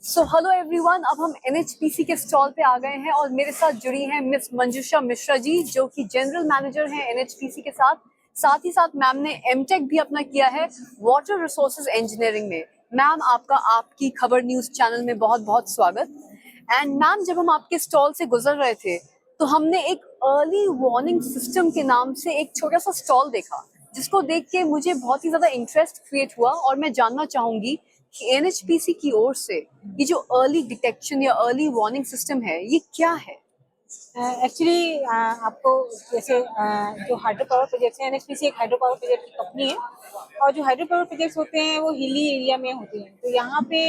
Hello everyone, अब हम NHPC के स्टॉल पे आ गए हैं और मेरे साथ जुड़ी हैं मिस मंजुषा मिश्रा जी, जो कि जनरल मैनेजर हैं एनएचपीसी के साथ। साथ ही साथ मैम ने एमटेक भी अपना किया है वाटर रिसोर्सेज इंजीनियरिंग में। मैम, आपका आपकी खबर न्यूज चैनल में बहुत बहुत स्वागत। एंड मैम, जब हम आपके स्टॉल से गुजर रहे थे तो हमने एक अर्ली वार्निंग सिस्टम के नाम से एक छोटा सा स्टॉल देखा, जिसको देख के मुझे बहुत ही ज्यादा इंटरेस्ट क्रिएट हुआ और मैं जानना चाहूंगी कि एनएचपीसी की ओर से ये जो अर्ली डिटेक्शन या अर्ली वार्निंग सिस्टम है, ये क्या है? एक्चुअली आपको जैसे जो हाइड्रो पावर प्रोजेक्ट्स हैं, एनएचपीसी एक हाइड्रो पावर प्रोजेक्ट की कंपनी है। और जो हाइड्रो पावर प्रोजेक्ट्स होते हैं वो हिली एरिया में होते हैं, तो यहाँ पे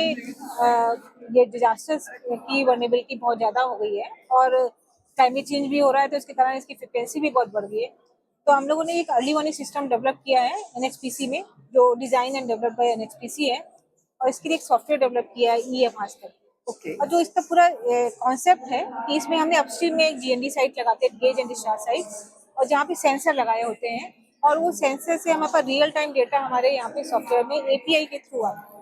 ये डिजास्टर्स की वर्नेबिलिटी बहुत ज़्यादा हो गई है और क्लाइमेट चेंज भी हो रहा है, तो इसके कारण इसकी फ्रिक्वेंसी भी बहुत बढ़ गई है। तो हम लोगों ने एक अर्ली वार्निंग सिस्टम डेवलप किया है एनएचपीसी में, जो design and develop by NHPC है, और इसके लिए एक सॉफ्टवेयर डेवलप किया है ईएमआस्टर। ओके। और जो इसका पूरा कॉन्सेप्ट है कि इसमें हमने अपस्ट्रीम में एक जीएनडी साइट लगाते हैं, गेज एंड डिस्चार्ज साइट, और जहाँ पे सेंसर लगाए होते हैं, और वो सेंसर से हमारे पास रियल टाइम डेटा हमारे यहाँ पे सॉफ्टवेयर में एपीआई के थ्रू आता है।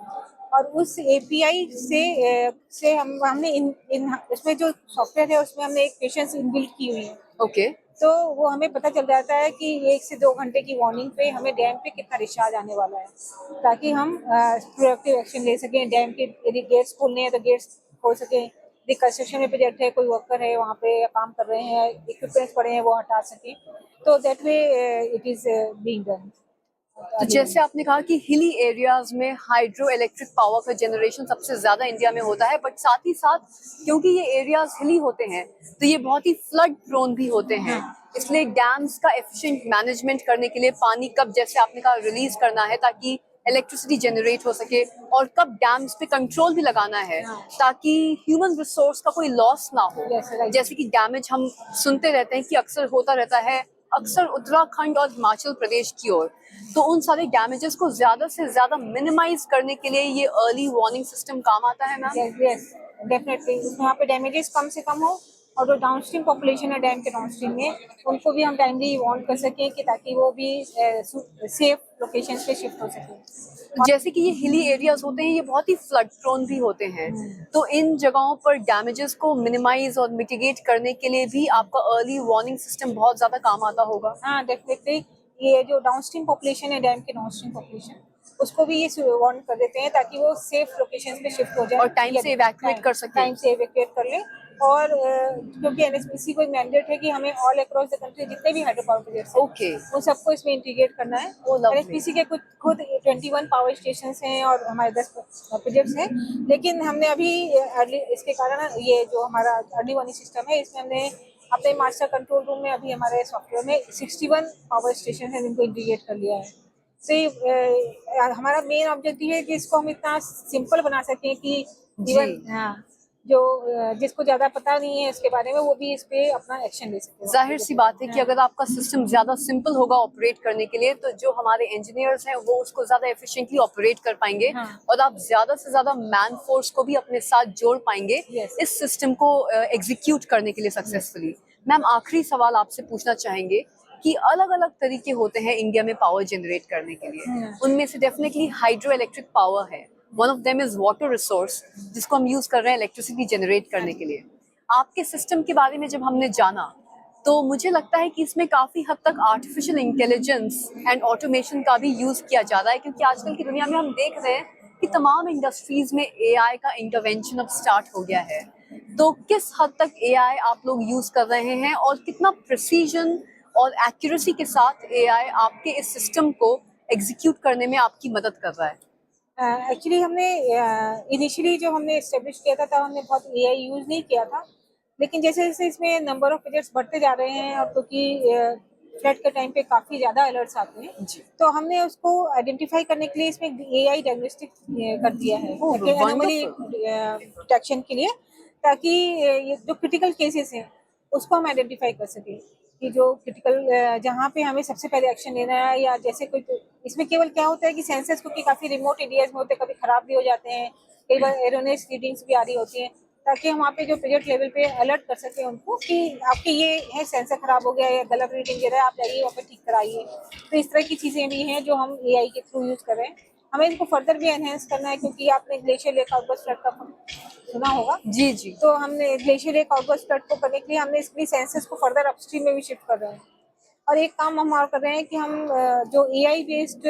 और उस एपीआई से हमने इन उसमें जो सॉफ्टवेयर है उसमें हमने एक पेशेंस इनबिल्ट की हुई है। ओके। तो वो हमें पता चल जाता है कि 1 से 2 घंटे की वार्निंग पे हमें डैम पे कितना डिस्चार्ज आने वाला है, ताकि हम प्रोएक्टिव एक्शन ले सकें। डैम के यदि गेट्स खोलने हैं तो गेट्स खोल सकें, यदि कंस्ट्रक्शन में प्रोजेक्ट है, कोई वर्कर है वहाँ पे काम कर रहे हैं, इक्विपमेंट्स पड़े हैं, वो हटा सकें। तो that way it is being done. तो जैसे आपने कहा कि हिली एरियाज में हाइड्रो इलेक्ट्रिक पावर का जनरेशन सबसे ज्यादा इंडिया में होता है, बट साथ ही साथ क्योंकि ये एरियाज हिली होते हैं तो ये बहुत ही फ्लड प्रोन भी होते हैं। इसलिए डैम्स का एफिशिएंट मैनेजमेंट करने के लिए पानी कब, जैसे आपने कहा, रिलीज करना है ताकि इलेक्ट्रिसिटी जनरेट हो सके, और कब डैम्स पे कंट्रोल भी लगाना है ताकि ह्यूमन रिसोर्स का कोई लॉस ना हो। Yes, right. जैसे कि डैमेज हम सुनते रहते हैं कि अक्सर होता रहता है, अक्सर उत्तराखंड और हिमाचल प्रदेश की ओर। तो उन सारे डैमेजेस को ज्यादा से ज्यादा मिनिमाइज करने के लिए ये अर्ली वार्निंग सिस्टम काम आता है मैम। यस, डेफिनेटली वहाँ पे डैमेजेस कम से कम हो, और जो डाउनस्ट्रीम पॉपुलेशन है डैम के डाउनस्ट्रीम में, उनको भी हम टाइमली वार्न कर सकें कि ताकि वो भी सेफ लोकेशंस पे शिफ्ट हो सके। जैसे कि ये हिली एरियाज होते हैं, ये बहुत ही फ्लड प्रोन भी होते हैं, तो इन जगहों पर डैमेजेस को मिनिमाइज और मिटिगेट करने के लिए भी आपका अर्ली वार्निंग सिस्टम बहुत ज्यादा काम आता होगा। हाँ, डेफिनेटली ये जो डाउनस्ट्रीम पॉपुलेशन है, डैम के डाउनस्ट्रीम पॉपुलेशन, उसको भी ये वार्न कर देते हैं ताकि वो सेफ लोकेशंस पे शिफ्ट हो जाए और टाइम से इवैक्यूएट कर सके। टाइम से इवैक्यूएट कर ले। और क्योंकि एनएचपीसी को एक मैंडेट है कि हमें ऑल अक्रॉस द कंट्री जितने भी हाइड्रो पावर प्रोजेक्ट्स हैं, ओके, उन सबको इसमें इंटीग्रेट करना है। Oh lovely. एनएचपीसी के खुद 21 पावर स्टेशन हैं और हमारे 10 प्रोजेक्ट्स हैं, लेकिन हमने अभी इसके कारण ये जो हमारा अर्ली वार्निंग सिस्टम है, इसमें हमने अपने मास्टर कंट्रोल रूम में अभी हमारे सॉफ्टवेयर में 61 पावर स्टेशन है जिनको इंटीग्रेट कर लिया है। तो हमारा मेन ऑब्जेक्टिव है कि इसको हम इतना सिंपल बना सकें कि इवन जो जिसको ज्यादा पता नहीं है इसके बारे में, वो भी इस पे अपना एक्शन ले सके। जाहिर सी बात है कि अगर आपका सिस्टम ज्यादा सिंपल होगा ऑपरेट करने के लिए, तो जो हमारे इंजीनियर्स हैं वो उसको ज्यादा एफिशिएंटली ऑपरेट कर पाएंगे, और आप ज्यादा से ज्यादा मैन फोर्स को भी अपने साथ जोड़ पाएंगे इस सिस्टम को एग्जीक्यूट करने के लिए सक्सेसफुली। मैम, आखिरी सवाल आपसे पूछना चाहेंगे कि अलग अलग तरीके होते हैं इंडिया में पावर जनरेट करने के लिए। उनमें से डेफिनेटली हाइड्रो इलेक्ट्रिक पावर है, one of them is water resource, जिसको हम यूज कर रहे हैं इलेक्ट्रिसिटी जनरेट करने के लिए। आपके सिस्टम के बारे में जब हमने जाना तो मुझे लगता है कि इसमें काफी हद तक आर्टिफिशियल इंटेलिजेंस एंड ऑटोमेशन का भी यूज किया जा रहा है, क्योंकि आजकल की दुनिया में हम देख रहे हैं कि तमाम इंडस्ट्रीज में एआई का इंटरवेंशन अब स्टार्ट हो गया है। तो किस हद तक एआई आप लोग यूज कर रहे हैं और कितना प्रिसीजन और एक्यूरेसी के साथ एआई आपके इस सिस्टम को एग्जीक्यूट करने में आपकी मदद कर रहा है? एक्चुअली हमने इनिशियली जो हमने एस्टेब्लिश किया था, तब हमने बहुत एआई यूज नहीं किया था, लेकिन जैसे जैसे इसमें नंबर ऑफ प्रोजेक्ट्स बढ़ते जा रहे हैं और क्योंकि फ्लड के टाइम पे काफ़ी ज़्यादा अलर्ट्स आते हैं, तो हमने उसको आइडेंटिफाई करने के लिए इसमें एआई डायग्नोस्टिक कर दिया है एनोमली डिटेक्शन के लिए, ताकि ये जो क्रिटिकल केसेस हैं उसको हम आइडेंटिफाई कर सकें कि जो क्रिटिकल जहाँ पे हमें सबसे पहले एक्शन लेना है, या जैसे कोई इसमें केवल क्या होता है कि सेंसर्स क्योंकि काफ़ी रिमोट एरियाज में होते हैं, कभी ख़राब भी हो जाते हैं, कई बार एरोनेस रीडिंग्स भी आ रही होती हैं, ताकि हम वहाँ पे जो प्रोजेक्ट लेवल पे अलर्ट कर सकें उनको कि आपके ये है सेंसर ख़राब हो गया है या गलत रीडिंग दे रहा है, आप जाइए वहाँ पे ठीक कराइए। तो इस तरह की चीज़ें भी हैं जो हम एआई के थ्रू यूज़ कर रहे हैं। हमें इसको फर्दर भी एनहेंस करना है, क्योंकि आपने ग्लेशियर लेक आउटबर्स्ट फ्लड का सुना होगा। जी जी। तो हमने ग्लेशियर लेक आउटबर्स्ट फ्लड को करने के लिए हमने इसके लिए सेंसस को फर्दर अपस्ट्रीम में भी शिफ्ट कर रहे हैं। और एक काम हम और कर रहे हैं कि हम जो एआई बेस्ड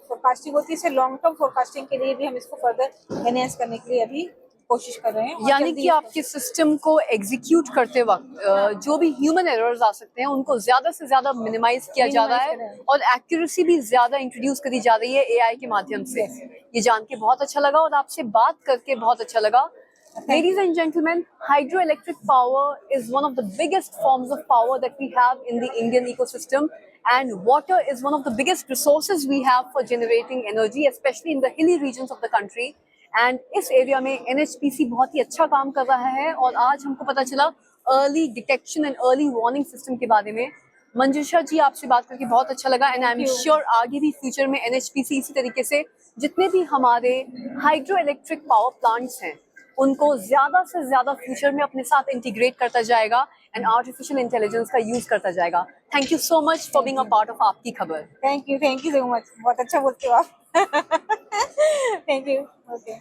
फोरकास्टिंग होती है, इसे लॉन्ग टर्म फोरकास्टिंग के लिए भी हम इसको फर्दर एनहेंस करने के लिए अभी कोशिश कर रहे हैं। और यानी जल्दी कि आपके सिस्टम को एग्जीक्यूट करते वक्त जो भी ह्यूमन एरर्स आ सकते हैं उनको ज्यादा से ज्यादा मिनिमाइज किया जा रहा Minimize कर रहे है हैं। और एक्यूरेसी भी ज्यादा इंट्रोड्यूस करी जा रही है एआई के माध्यम से। ये जान के बहुत अच्छा लगा और आपसे बात करके बहुत अच्छा लगा। Ladies and gentlemen, hydroelectric power is one of the biggest forms of power that we have in the Indian ecosystem, and water is one of the biggest resources we have for generating energy, especially in the hilly regions of the country. And इस area में NHPC बहुत ही अच्छा काम कर रहा है और आज हमको पता चला early detection and early warning system के बारे में। मंजूषा जी, आपसे बात करके बहुत अच्छा लगा एंड आई एम श्योर आगे भी फ्यूचर में एनएचपीसी इसी तरीके से जितने भी हमारे हाइड्रो इलेक्ट्रिक पावर प्लांट्स हैं उनको ज्यादा से ज्यादा फ्यूचर में अपने साथ इंटीग्रेट करता जाएगा एंड आर्टिफिशियल इंटेलिजेंस का यूज करता जाएगा। Thank you so much for being a part of आपकी खबर। थैंक यू सो मच, बहुत अच्छा बोलते हो आप। Thank you. ओके।